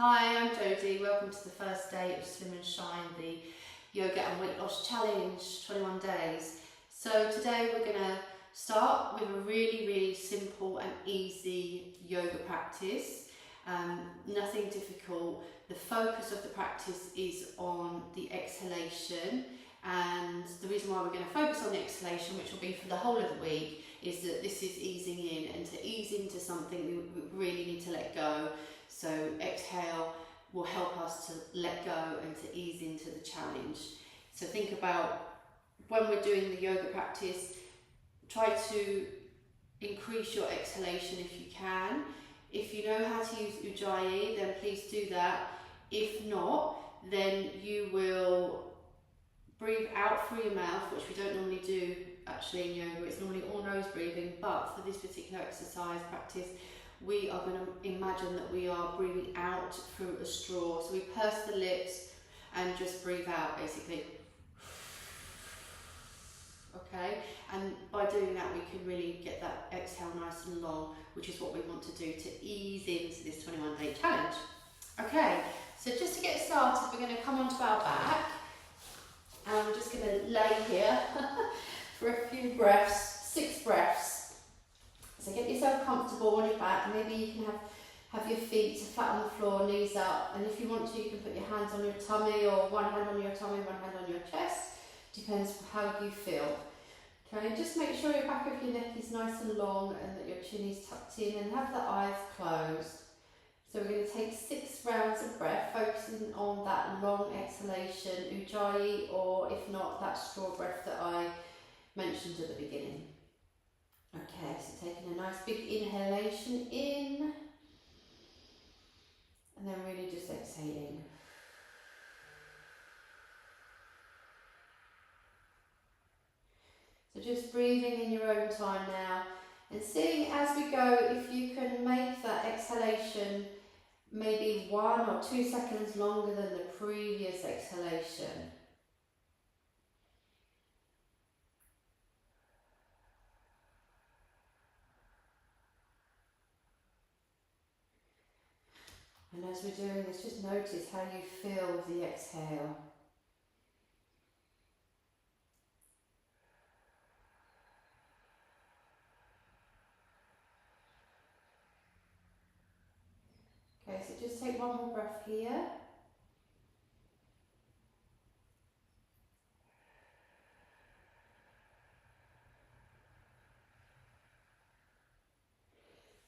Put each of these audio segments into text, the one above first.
Hi, I'm Jodie. Welcome to the first day of Slim and Shine, the yoga and weight loss challenge, 21 days. So today we're going to start with a really simple and easy yoga practice. Nothing difficult. The focus of the practice is on the exhalation, and the reason why we're going to focus on the exhalation, which will be for the whole of the week, is that this is easing in, and to ease into something we really need to let go. So exhale will help us to let go and to ease into the challenge. So think about when we're doing the yoga practice, try to increase your exhalation if you can. If you know how to use Ujjayi, then please do that. If not, then you will breathe out through your mouth, which we don't normally do actually in yoga. It's normally all nose breathing, but for this particular exercise practice, we are going to imagine that we are breathing out through a straw. So we purse the lips and just breathe out basically. Okay, and by doing that we can really get that exhale nice and long, which is what we want to do to ease into this 21-day challenge. Okay, so just to get started, we're going to come onto our back and we're just going to lay here for a few breaths, 6 breaths. So get yourself comfortable on your back. Maybe you can have your feet flat on the floor, knees up, and if you want to, you can put your hands on your tummy, or one hand on your tummy, one hand on your chest. Depends how you feel. Okay, just make sure your back of your neck is nice and long and that your chin is tucked in, and have the eyes closed. So we're going to take 6 rounds of breath, focusing on that long exhalation, Ujjayi, or if not, that straw breath that I mentioned at the beginning. Okay, so taking a nice big inhalation in, and then really just exhaling. So just breathing in your own time now, and seeing as we go if you can make that exhalation maybe 1 or 2 seconds longer than the previous exhalation. And as we're doing this, just notice how you feel the exhale. Okay, so just take one more breath here.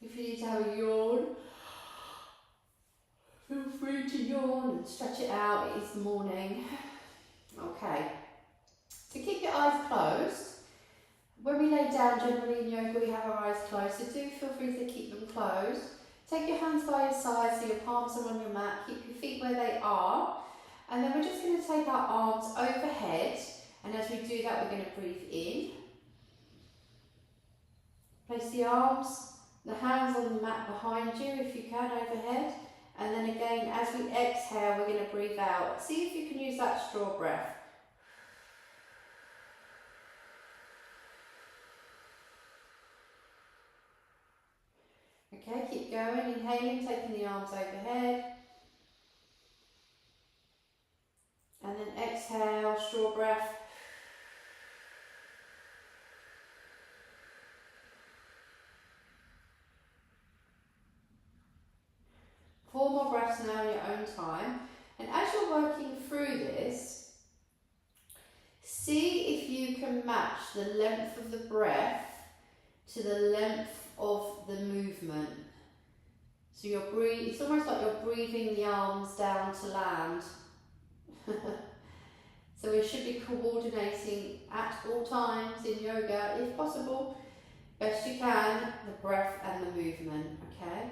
If you need to have a yawn, feel free to yawn and stretch it out. It is the morning. Okay, so keep your eyes closed. When we lay down, generally in yoga, we have our eyes closed, so do feel free to keep them closed. Take your hands by your side so your palms are on your mat. Keep your feet where they are. And then we're just going to take our arms overhead. And as we do that, we're going to breathe in. Place the arms, the hands on the mat behind you if you can, overhead. And then again, as we exhale, we're going to breathe out. See if you can use that straw breath. Okay, keep going, inhaling, taking the arms overhead. And then exhale, straw breath. Four more breaths now in your own time. And as you're working through this, see if you can match the length of the breath to the length of the movement. So you're it's almost like you're breathing the arms down to land. So we should be coordinating at all times in yoga, if possible, best you can, the breath and the movement, okay?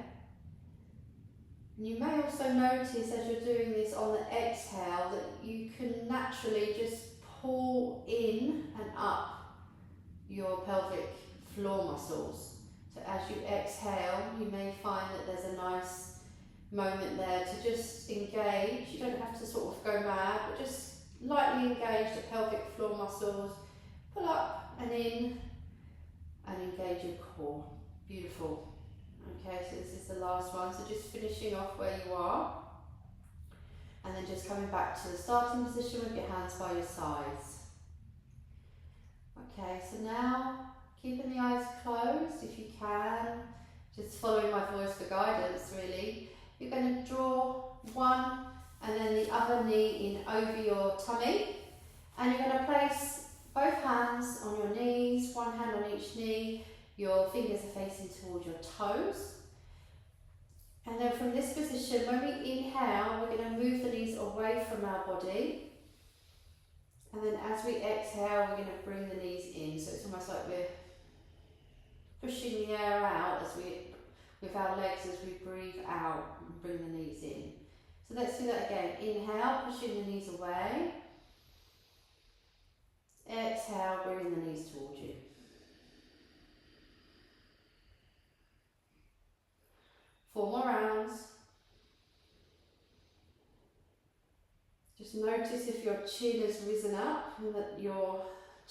And you may also notice as you're doing this on the exhale that you can naturally just pull in and up your pelvic floor muscles. So as you exhale, you may find that there's a nice moment there to just engage. You don't have to sort of go mad, but just lightly engage the pelvic floor muscles. Pull up and in and engage your core. Beautiful. Okay, so this is the last one. So just finishing off where you are. just coming back to the starting position with your hands by your sides. Okay, so now keeping the eyes closed if you can, just following my voice for guidance really. You're going to draw one and then the other knee in over your tummy, and you're going to place both hands on your knees, one hand on each knee, your fingers are facing towards your toes. And then from this position, when we inhale, we're going to move the knees away from our body. And then as we exhale, we're going to bring the knees in. So it's almost like we're pushing the air out as we, with our legs as we breathe out and bring the knees in. So let's do that again. Inhale, pushing the knees away. Exhale, bringing the knees towards you. Four more rounds. Just notice if your chin has risen up and that your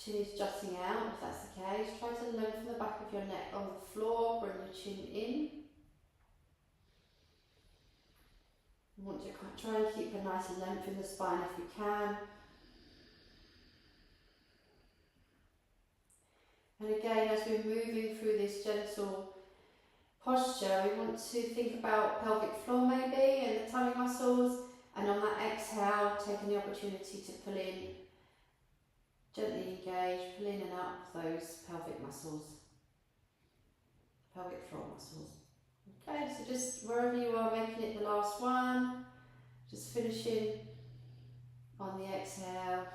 chin is jutting out. If that's the case, try to lengthen the back of your neck on the floor, bring your chin in. You want to try and keep a nice length in the spine if you can. And again, as we're moving through this gentle posture, we want to think about pelvic floor maybe and the tummy muscles, and on that exhale, taking the opportunity to pull in, gently engage, pull in and up those pelvic muscles, pelvic floor muscles. Okay, so just wherever you are, making it the last one, just finishing on the exhale,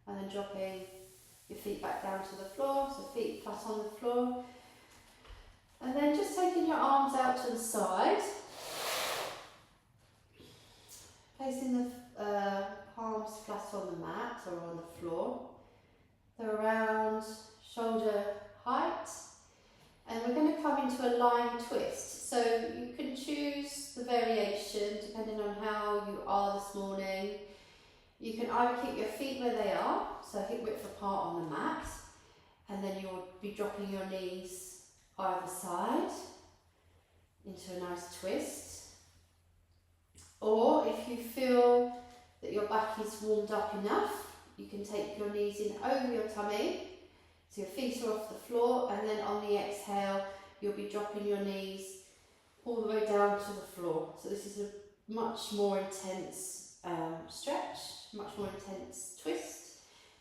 and then dropping your feet back down to the floor, so feet flat on the floor. And then just taking your arms out to the side, placing the palms flat on the mat or on the floor. They're around shoulder height. And we're going to come into a lying twist. So you can choose the variation depending on how you are this morning. You can either keep your feet where they are, so hip width apart on the mat, and then you'll be dropping your knees either side into a nice twist. Or if you feel that your back is warmed up enough, you can take your knees in over your tummy, so your feet are off the floor, and then on the exhale, you'll be dropping your knees all the way down to the floor. So this is a much more intense stretch, much more intense twist.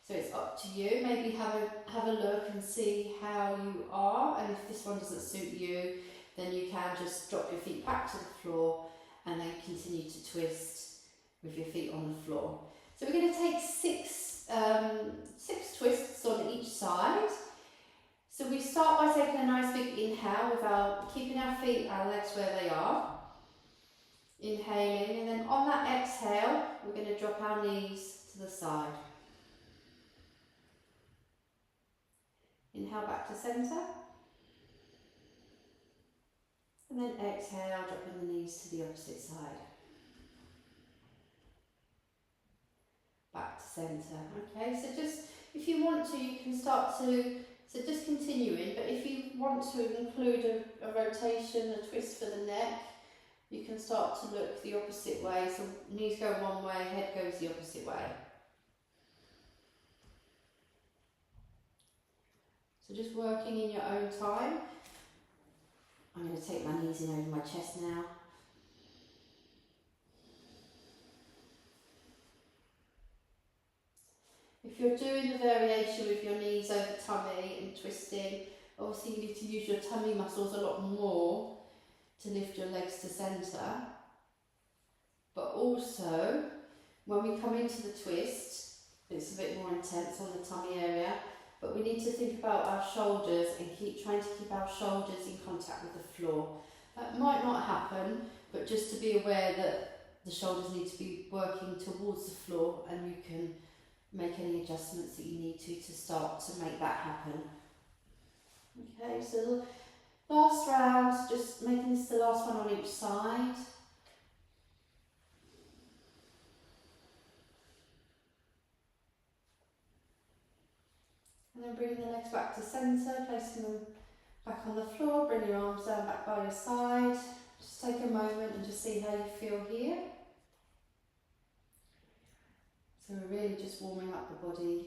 So it's up to you. Maybe have a look and see how you are, and if this one doesn't suit you, then you can just drop your feet back to the floor and then continue to twist with your feet on the floor. So we're going to take six twists on each side. So we start by taking a nice big inhale without keeping our feet, our legs where they are. Inhaling, and then on that exhale, we're going to drop our knees to the side. Inhale back to centre. And then exhale, dropping the knees to the opposite side. Back to centre. Okay, so just if you want to, you can start to, so just continuing, but if you want to include a rotation, a twist for the neck, you can start to look the opposite way. So knees go one way, head goes the opposite way. So just working in your own time. I'm going to take my knees in over my chest now. If you're doing the variation with your knees over tummy and twisting, obviously you need to use your tummy muscles a lot more to lift your legs to centre. But also, when we come into the twist, it's a bit more intense on the tummy area, but we need to think about our shoulders and trying to keep our shoulders in contact with the floor. That might not happen, but just to be aware that the shoulders need to be working towards the floor, and you can make any adjustments that you need to start to make that happen. Okay, so last round, just making this the last one on each side. And then bringing the legs back to centre, placing them back on the floor, bring your arms down back by your side. Just take a moment and just see how you feel here. So we're really just warming up the body,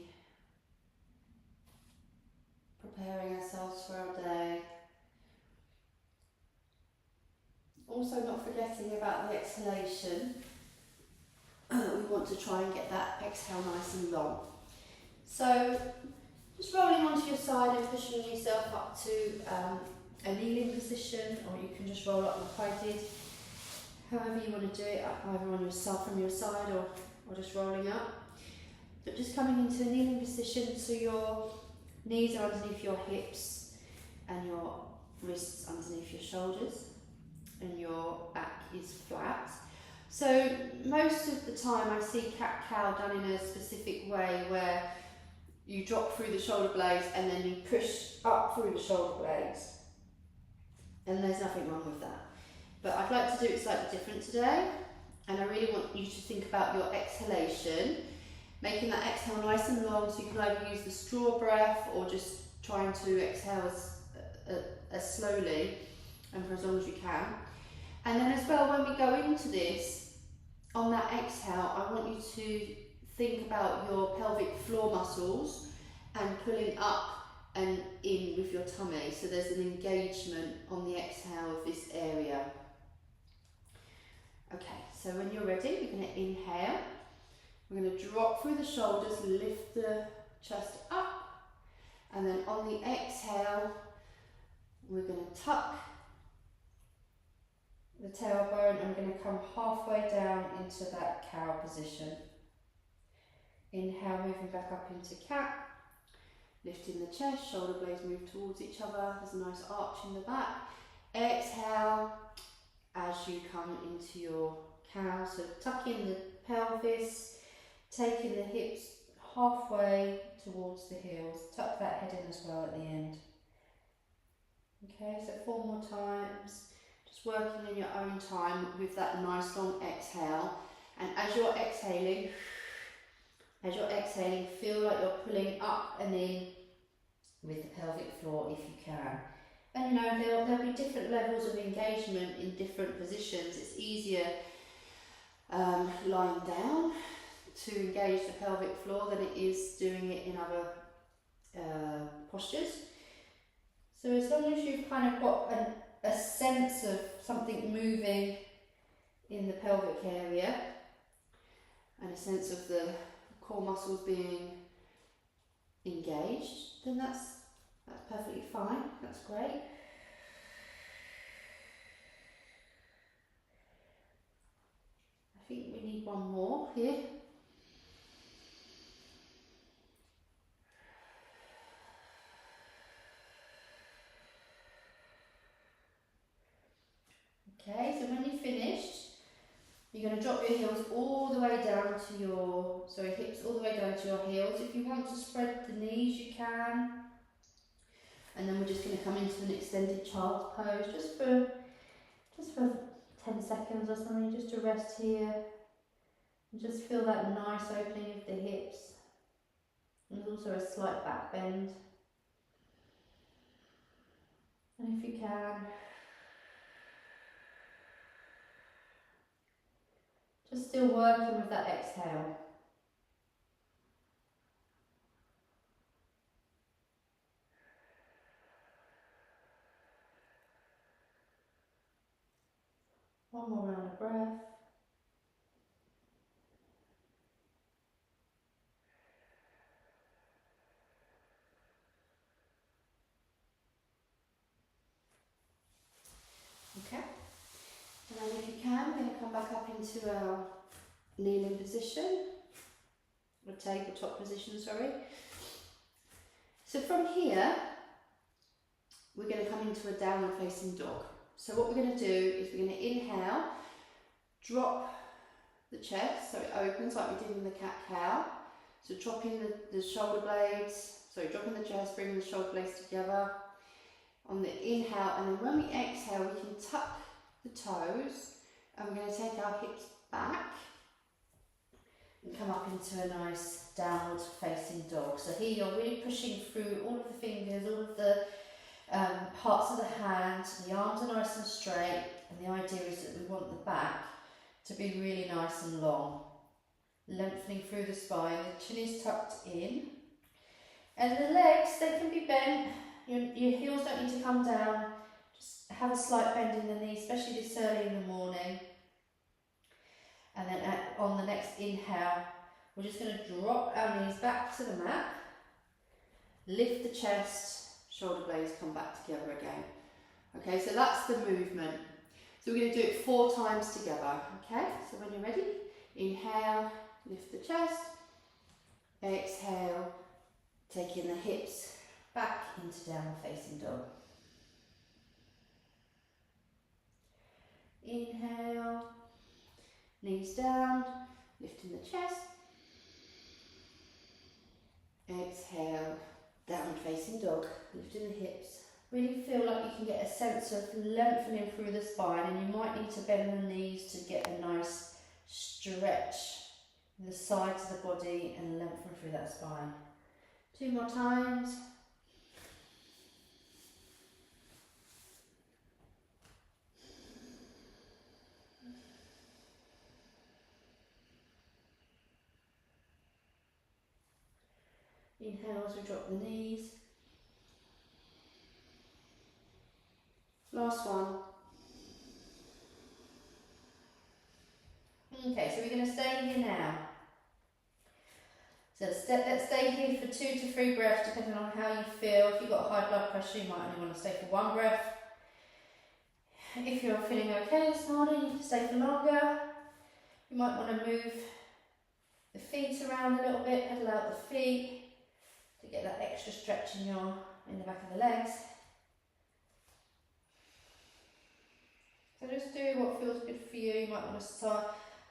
preparing ourselves for our day. Also not forgetting about the exhalation. We want to try and get that exhale nice and long. So just rolling onto your side and pushing yourself up to a kneeling position, or you can just roll up like I did. However you want to do it, either on yourself from your side or just rolling up. But just coming into a kneeling position so your knees are underneath your hips and your wrists underneath your shoulders and your back is flat. So most of the time I see cat-cow done in a specific way where you drop through the shoulder blades and then you push up through the shoulder blades. And there's nothing wrong with that. But I'd like to do it slightly different today. And I really want you to think about your exhalation, making that exhale nice and long, so you can either use the straw breath or just trying to exhale as slowly and for as long as you can. And then as well, when we go into this, on that exhale, I want you to think about your pelvic floor muscles and pulling up and in with your tummy. So there's an engagement on the exhale of this area. Okay, so when you're ready, we're going to inhale. We're going to drop through the shoulders, lift the chest up, and then on the exhale, we're going to tuck the tailbone and we're going to come halfway down into that cow position. Inhale, moving back up into cat, lifting the chest, shoulder blades move towards each other, there's a nice arch in the back. Exhale as you come into your cow, so tuck in the pelvis, taking the hips halfway towards the heels, tuck that head in as well at the end. Okay, so 4 more times, just working in your own time with that nice long exhale. And as you're exhaling, feel like you're pulling up and in with the pelvic floor if you can. And you know, there'll be different levels of engagement in different positions. It's easier lying down to engage the pelvic floor than it is doing it in other postures. So as long as you've kind of got a sense of something moving in the pelvic area and a sense of the core muscles being engaged, then that's perfectly fine. That's great. I think we need one more here. Okay, so when you're finished, you're going to drop your heels all the way down to your, hips all the way down to your heels. If you want to spread the knees, you can. And then we're just going to come into an extended child's pose, just for 10 seconds or something, just to rest here. And just feel that nice opening of the hips. There's also a slight back bend. And if you can, just still working with that exhale. One more round of breath. Okay. And then if you can, we're going to come back up into our kneeling position, or tabletop position, sorry. So from here, we're going to come into a downward facing dog. So what we're going to do is we're going to inhale, drop the chest so it opens like we did in the cat-cow. So dropping the shoulder blades, dropping the chest, bringing the shoulder blades together on the inhale, and then when we exhale we can tuck the toes and we're going to take our hips back and come up into a nice downward facing dog. So here you're really pushing through all of the fingers, all of the parts of the hand, the arms are nice and straight, And the idea is that we want the back to be really nice and long, lengthening through the spine. The chin is tucked in, and the legs, they can be bent. Your heels don't need to come down. Just have a slight bend in the knees, especially this early in the morning. And then on the next inhale, we're just going to drop our knees back to the mat, lift the chest, shoulder blades come back together again. Okay, so that's the movement. So we're going to do it 4 times together. Okay, so when you're ready, inhale, lift the chest, exhale, taking the hips back into downward facing dog. Inhale, knees down, lifting the chest. Exhale, downward facing dog, lifting the hips. Really feel like you can get a sense of lengthening through the spine, and you might need to bend the knees to get a nice stretch in the sides of the body and lengthen through that spine. 2 more times. Inhale as we drop the knees. Last one. Okay, so we're going to stay here now. So let's stay here for 2 to 3 breaths, depending on how you feel. If you've got high blood pressure, you might only want to stay for 1 breath. If you're feeling okay this morning, you can stay for longer. You might want to move the feet around a little bit, pedal out the feet to get that extra stretch in the back of the legs. So just do what feels good for you. You might want to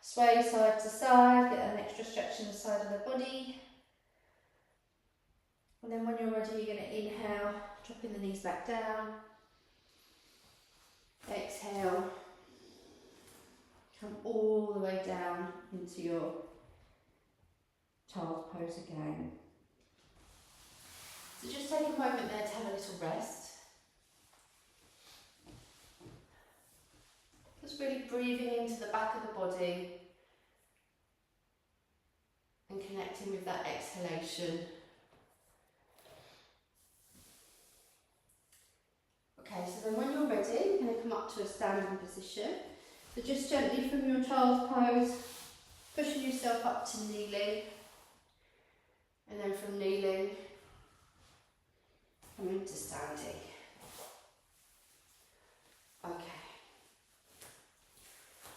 sway side to side, get an extra stretch in the side of the body. And then when you're ready, you're going to inhale, dropping the knees back down. Exhale, come all the way down into your child's pose again. So just take a moment there to have a little rest. Just really breathing into the back of the body and connecting with that exhalation. Okay, so then when you're ready, you're going to come up to a standing position. So just gently from your child's pose, pushing yourself up to kneeling, and then from kneeling, coming to standing. Okay.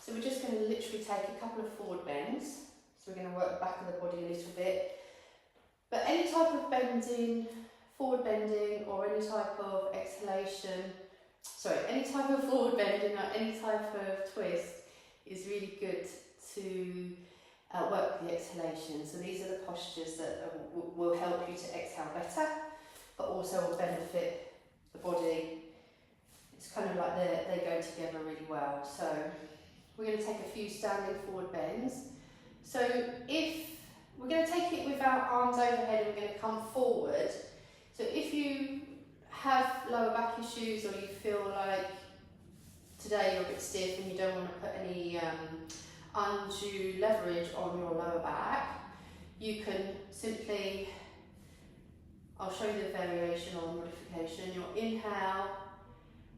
So we're just going to literally take a couple of forward bends. So we're going to work the back of the body a little bit. But any type of bending, forward bending, or any type of exhalation, any type of forward bending or any type of twist is really good to work the exhalation. So these are the postures that will help you to exhale better, but also will benefit the body. It's kind of like they go together really well. So we're going to take a few standing forward bends. So if we're going to take it with our arms overhead, and we're going to come forward. So if you have lower back issues, or you feel like today you're a bit stiff and you don't want to put any undue leverage on your lower back, you can simply, I'll show you the variation or modification. You'll inhale,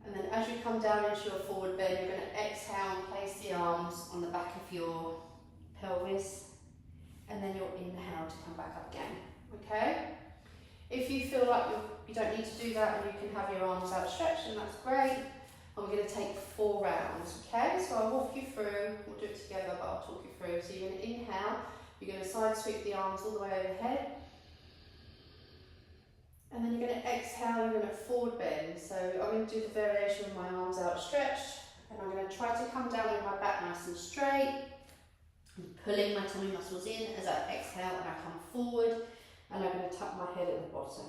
and then as you come down into your forward bend, you're going to exhale and place the arms on the back of your pelvis, and then you'll inhale to come back up again. Okay? If you feel like you don't need to do that and you can have your arms outstretched, and that's great. And we're going to take 4 rounds. Okay? So I'll walk you through. We'll do it together, but I'll talk you through. So you're going to inhale. You're going to side sweep the arms all the way overhead. And then you're going to exhale, you're going to forward bend. So I'm going to do the variation with my arms outstretched, and I'm going to try to come down with my back nice and straight, and pulling my tummy muscles in as I exhale and I come forward, and I'm going to tuck my head at the bottom.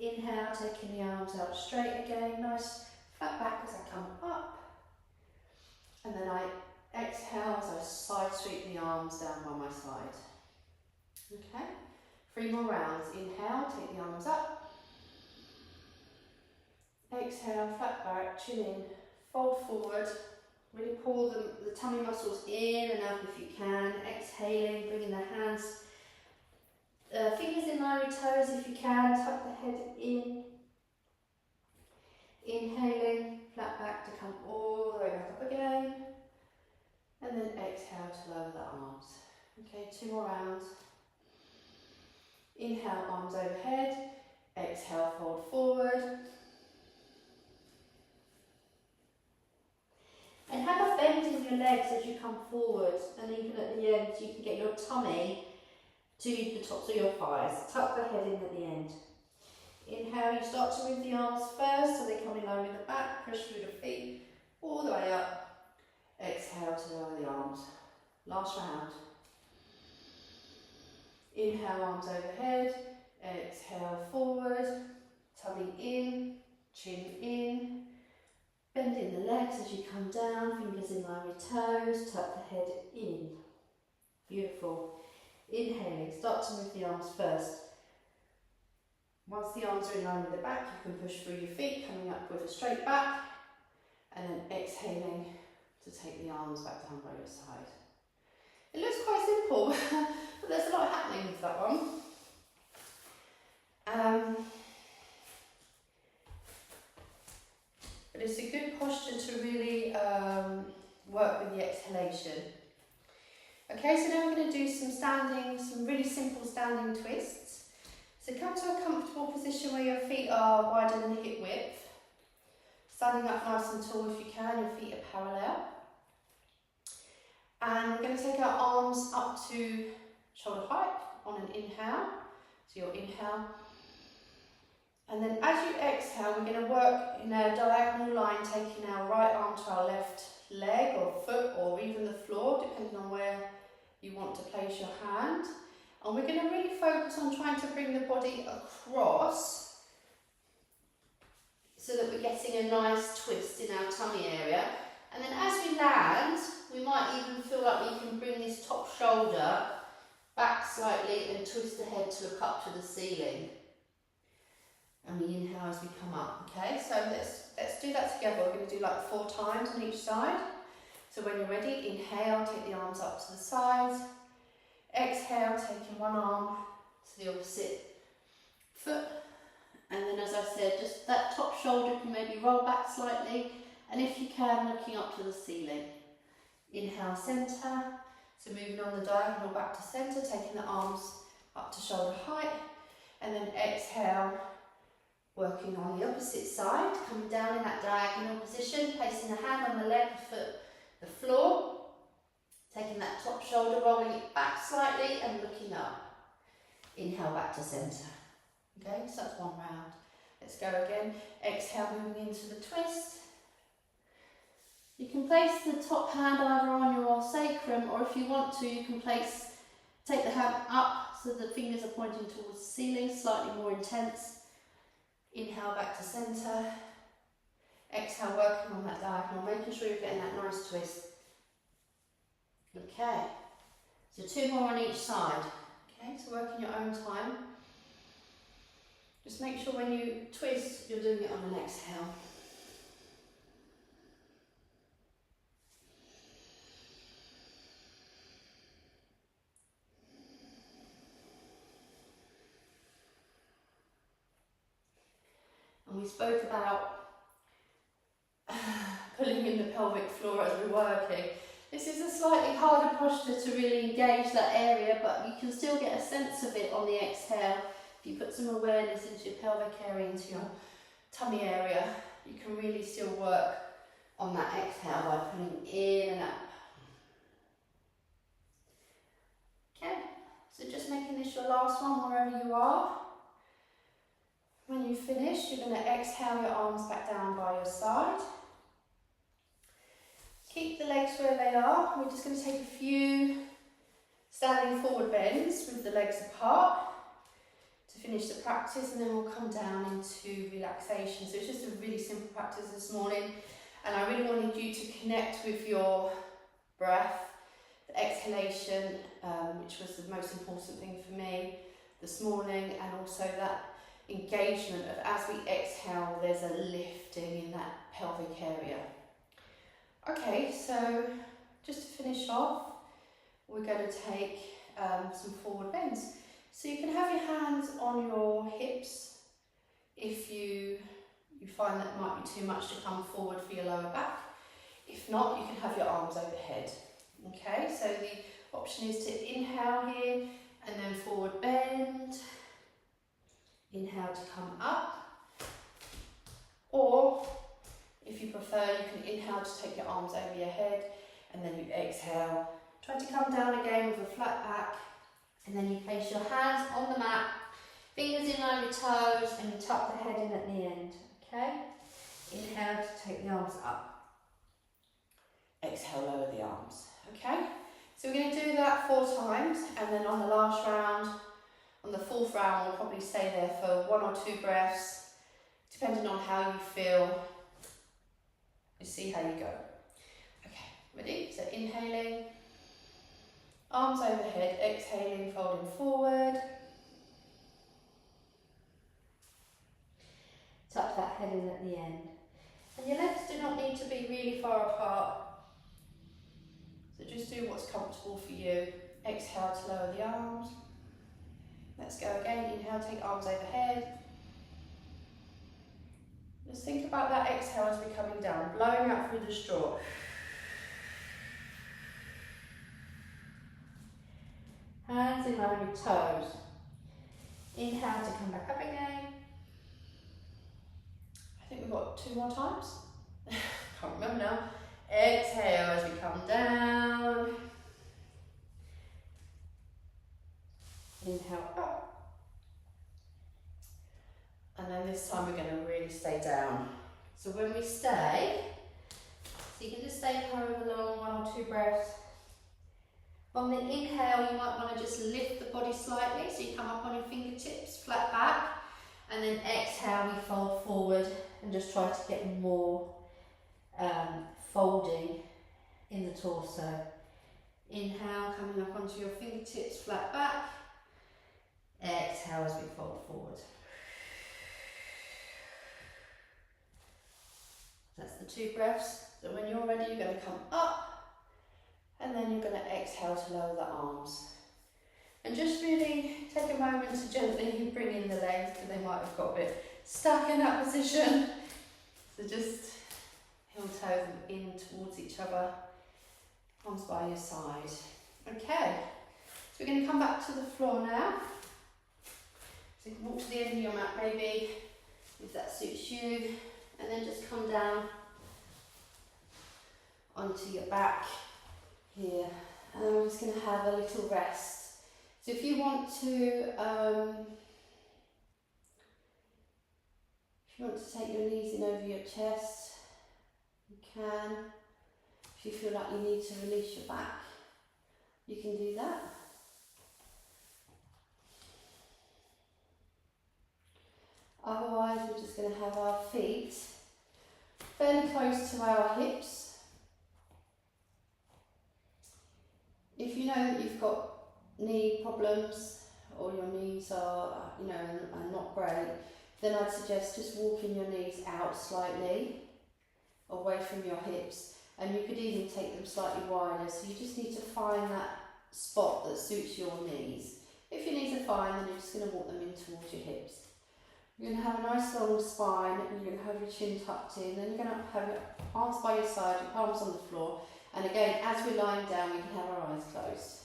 Inhale, taking the arms out straight again, nice flat back as I come up, and then I exhale as I side sweep the arms down by my side. Okay? 3 more rounds. Inhale, take the arms up. Exhale, flat back, chin in, fold forward, really pull the tummy muscles in and up if you can. Exhaling, bringing the hands, fingers in line with toes if you can. Tuck the head in. Inhaling, flat back to come all the way back up again. And then exhale to lower the arms. Okay, 2 more rounds. Inhale, arms overhead. Exhale, fold forward. And have a bend in your legs as you come forward, and even at the end you can get your tummy to the tops of your thighs. Tuck the head in at the end. Inhale, you start to move the arms first so they come in line with the back, push through the feet all the way up. Exhale to lower the arms. Last round. Inhale, arms overhead. Exhale, forward. Tummy in, chin in. Bending the legs as you come down, fingers in line with toes, tuck the head in. Beautiful. Inhaling, start to move the arms first. Once the arms are in line with the back, you can push through your feet, coming up with a straight back, and then exhaling to take the arms back down by your side. It looks quite simple, but there's a lot happening with that one. But it's a good posture to really work with the exhalation. Okay, so now we're going to do some really simple standing twists. So come to a comfortable position where your feet are wider than hip width. Standing up nice and tall if you can, your feet are parallel. And we're going to take our arms up to shoulder height on an inhale. So you'll inhale. And then as you exhale, we're going to work in a diagonal line, taking our right arm to our left leg or foot or even the floor, depending on where you want to place your hand. And we're going to really focus on trying to bring the body across so that we're getting a nice twist in our tummy area. And then as we land, we might even feel like we can bring this top shoulder back slightly and twist the head to look up to the ceiling. And we inhale as we come up, okay? So let's do that together. We're going to do like 4 times on each side. So when you're ready, inhale, take the arms up to the sides. Exhale, taking one arm to the opposite foot. And then as I said, just that top shoulder can maybe roll back slightly. And if you can, looking up to the ceiling. Inhale, centre. So moving on the diagonal back to centre, taking the arms up to shoulder height. And then exhale, working on the opposite side, coming down in that diagonal position, placing the hand on the leg, the foot, the floor. Taking that top shoulder, rolling it back slightly and looking up. Inhale, back to centre. Okay, so that's 1 round. Let's go again. Exhale, moving into the twist. You can place the top hand either on your sacrum, or if you want to, you can take the hand up so the fingers are pointing towards the ceiling, slightly more intense. Inhale, back to centre. Exhale, working on that diagonal, making sure you're getting that nice twist. Okay, so 2 more on each side. Okay, so work in your own time. Just make sure when you twist, you're doing it on an exhale. And we spoke about pulling in the pelvic floor as we're working. This is a slightly harder posture to really engage that area, but you can still get a sense of it on the exhale. If you put some awareness into your pelvic area, into your tummy area, you can really still work on that exhale by pulling in and up. Okay, so just making this your last one wherever you are. When you finish, you're going to exhale your arms back down by your side. Keep the legs where they are. We're just going to take a few standing forward bends with the legs apart to finish the practice, and then we'll come down into relaxation. So it's just a really simple practice this morning, and I really wanted you to connect with your breath, the exhalation, which was the most important thing for me this morning, and also that engagement of as we exhale, there's a lifting in that pelvic area. Okay, so just to finish off, we're going to take some forward bends. So you can have your hands on your hips if you find that might be too much to come forward for your lower back. If not, you can have your arms overhead. Okay, so the option is to inhale here and then forward bend. Inhale to come up. Or if you prefer, you can inhale to take your arms over your head and then you exhale. Try to come down again with a flat back and then you place your hands on the mat, fingers in line with toes, and you tuck the head in at the end. Okay? Inhale to take the arms up. Exhale, lower the arms. Okay? So we're going to do that 4 times, and then on the last round, on the 4th round, we'll probably stay there for 1 or 2 breaths, depending on how you feel. You see how you go. Okay, ready? So inhaling, arms overhead, exhaling, folding forward. Tuck that head in at the end. And your legs do not need to be really far apart. So just do what's comfortable for you. Exhale to lower the arms. Let's go again. Inhale, take arms overhead. Just think about that exhale as we're coming down, blowing out through the straw. Hands in line with toes. Inhale to come back up again. I think we've got 2 more times. Can't remember now. Exhale as we come down. Inhale up. And then this time we're going to really stay down. So when we stay, so you can just stay however long, 1 or 2 breaths. On the inhale, you might want to just lift the body slightly, so you come up on your fingertips, flat back, and then exhale, we fold forward and just try to get more folding in the torso. Inhale, coming up onto your fingertips, flat back. Exhale as we fold forward. That's the 2 breaths. So when you're ready, you're going to come up and then you're going to exhale to lower the arms. And just really take a moment to gently bring in the legs, because they might have got a bit stuck in that position. So just heel toes in towards each other, arms by your side. Okay, so we're going to come back to the floor now. So you can walk to the end of your mat maybe, if that suits you, and then just come down onto your back here. And then we're just going to have a little rest. So if you want to take your knees in over your chest, you can. If you feel like you need to release your back, you can do that. Otherwise, we're just going to have our feet fairly close to our hips. If you know that you've got knee problems or your knees are not great, then I'd suggest just walking your knees out slightly away from your hips, and you could even take them slightly wider. So you just need to find that spot that suits your knees. If your knees are fine, then you're just going to walk them in towards your hips. You're going to have a nice long spine, and you're going to have your chin tucked in, then you're going to have your arms by your side, your palms on the floor, and again, as we're lying down, we can have our eyes closed.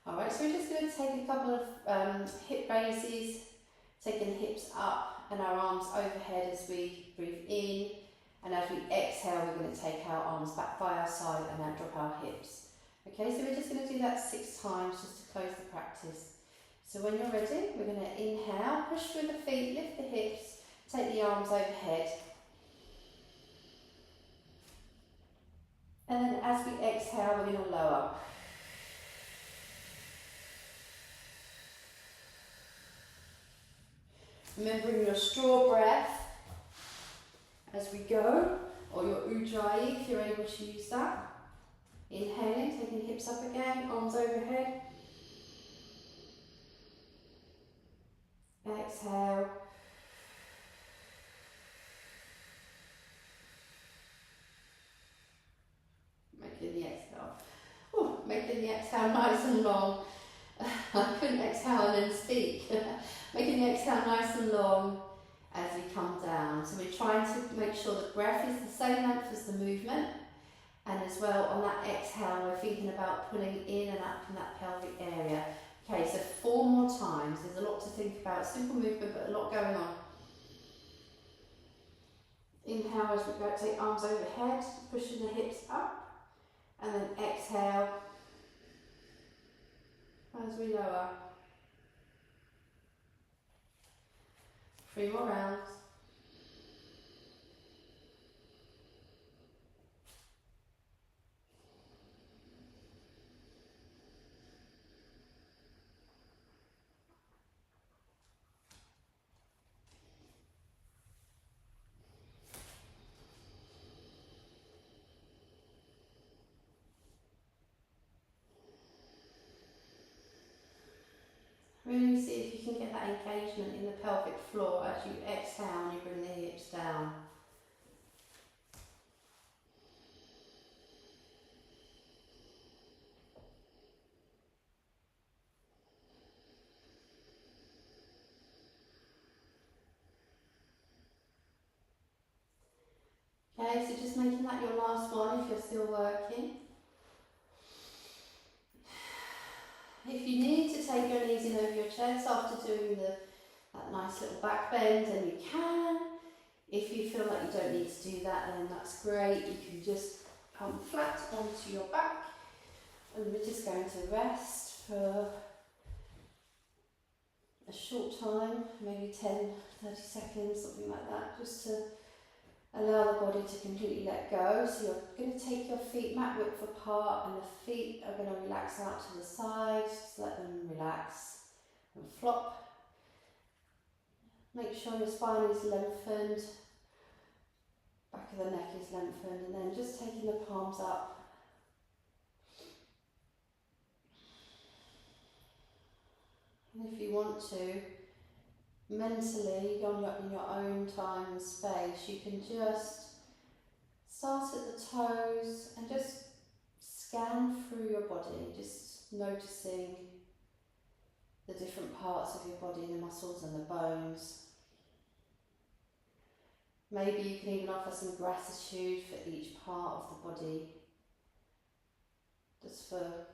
Alright, so we're just going to take a couple of hip raises, taking the hips up and our arms overhead as we breathe in, and as we exhale, we're going to take our arms back by our side and then drop our hips. Okay, so we're just going to do that 6 times just to close the practice. So when you're ready, we're going to inhale, push through the feet, lift the hips, take the arms overhead. And then as we exhale, we're going to lower. Remembering your straw breath as we go, or your Ujjayi if you're able to use that. Inhaling, taking hips up again, arms overhead. Exhale. making the exhale nice and long. I couldn't exhale and then speak. Making the exhale nice and long as we come down. So we're trying to make sure the breath is the same length as the movement, and as well on that exhale we're thinking about pulling in and up from that pelvic area. Okay, so 4 more times. There's a lot to think about. Simple movement, but a lot going on. Inhale as we go, take arms overhead, pushing the hips up, and then exhale as we lower. 3 more rounds. Really see if you can get that engagement in the pelvic floor as you exhale and you bring the hips down. Okay, so just making that your last one if you're still working. If you need to take your knees in over your chest after doing that nice little back bend, then you can. If you feel like you don't need to do that, then that's great. You can just come flat onto your back, and we're just going to rest for a short time, maybe 10, 30 seconds, something like that, just to allow the body to completely let go. So you're going to take your feet mat width apart, and the feet are going to relax out to the side. Just let them relax and flop. Make sure your spine is lengthened, back of the neck is lengthened, and then just taking the palms up. And if you want to, mentally, in your own time and space, you can just start at the toes and just scan through your body, just noticing the different parts of your body, the muscles and the bones. Maybe you can even offer some gratitude for each part of the body, just for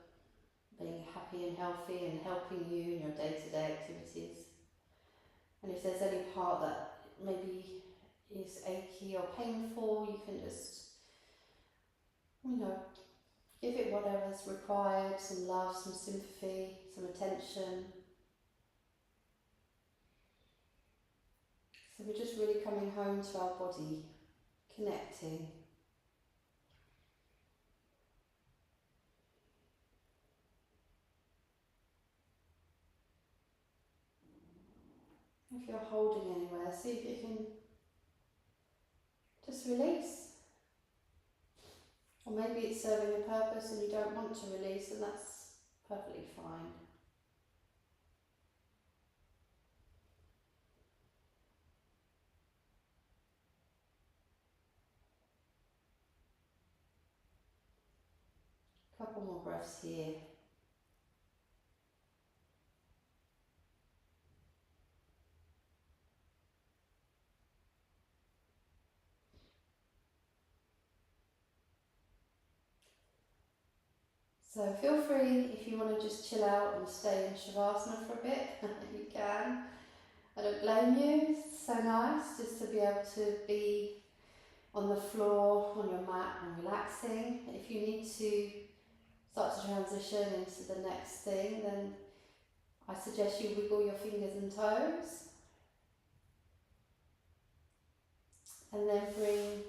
being happy and healthy and helping you in your day-to-day activities. And if there's any part that maybe is achy or painful, you can just, give it whatever's required, some love, some sympathy, some attention. So we're just really coming home to our body, connecting. If you're holding anywhere, see if you can just release. Or maybe it's serving a purpose and you don't want to release, and that's perfectly fine. Couple more breaths here. So feel free, if you want to just chill out and stay in Shavasana for a bit, you can. I don't blame you, it's so nice just to be able to be on the floor, on your mat and relaxing. If you need to start to transition into the next thing, then I suggest you wiggle your fingers and toes. And then bring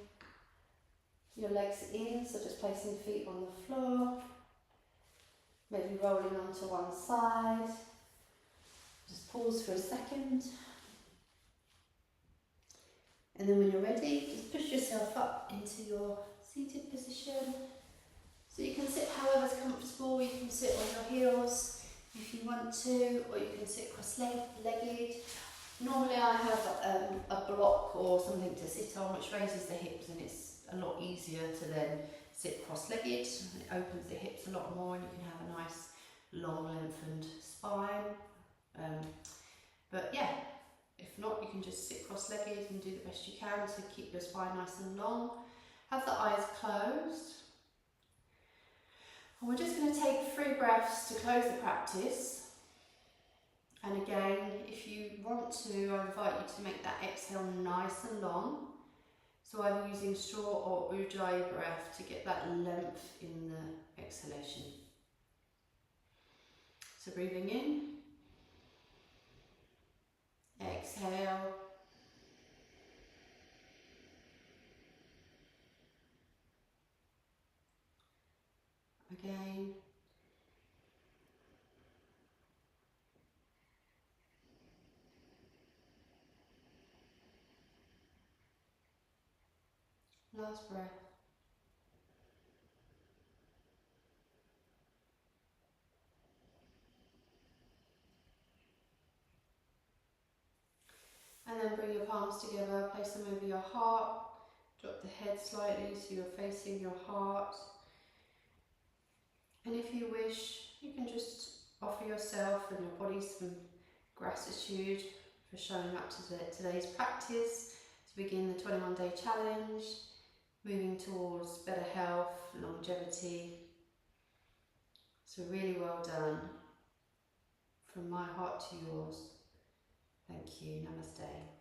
your legs in, so just placing feet on the floor. Maybe rolling onto one side. Just pause for a second. And then when you're ready, just push yourself up into your seated position. So you can sit however's comfortable. You can sit on your heels if you want to, or you can sit cross-legged. Normally I have a block or something to sit on which raises the hips, and it's a lot easier to then sit cross-legged, and it opens the hips a lot more and you can have a nice long lengthened spine. But yeah, if not, you can just sit cross-legged and do the best you can to keep your spine nice and long. Have the eyes closed. And we're just going to take 3 breaths to close the practice. And again, if you want to, I invite you to make that exhale nice and long. So either using straw or Ujjayi breath to get that length in the exhalation. So breathing in, exhale, again, last breath. And then bring your palms together, place them over your heart, drop the head slightly so you're facing your heart. And if you wish, you can just offer yourself and your body some gratitude for showing up to today's practice, to begin the 21-day challenge, moving towards better health, longevity. So really well done. From my heart to yours. Thank you. Namaste.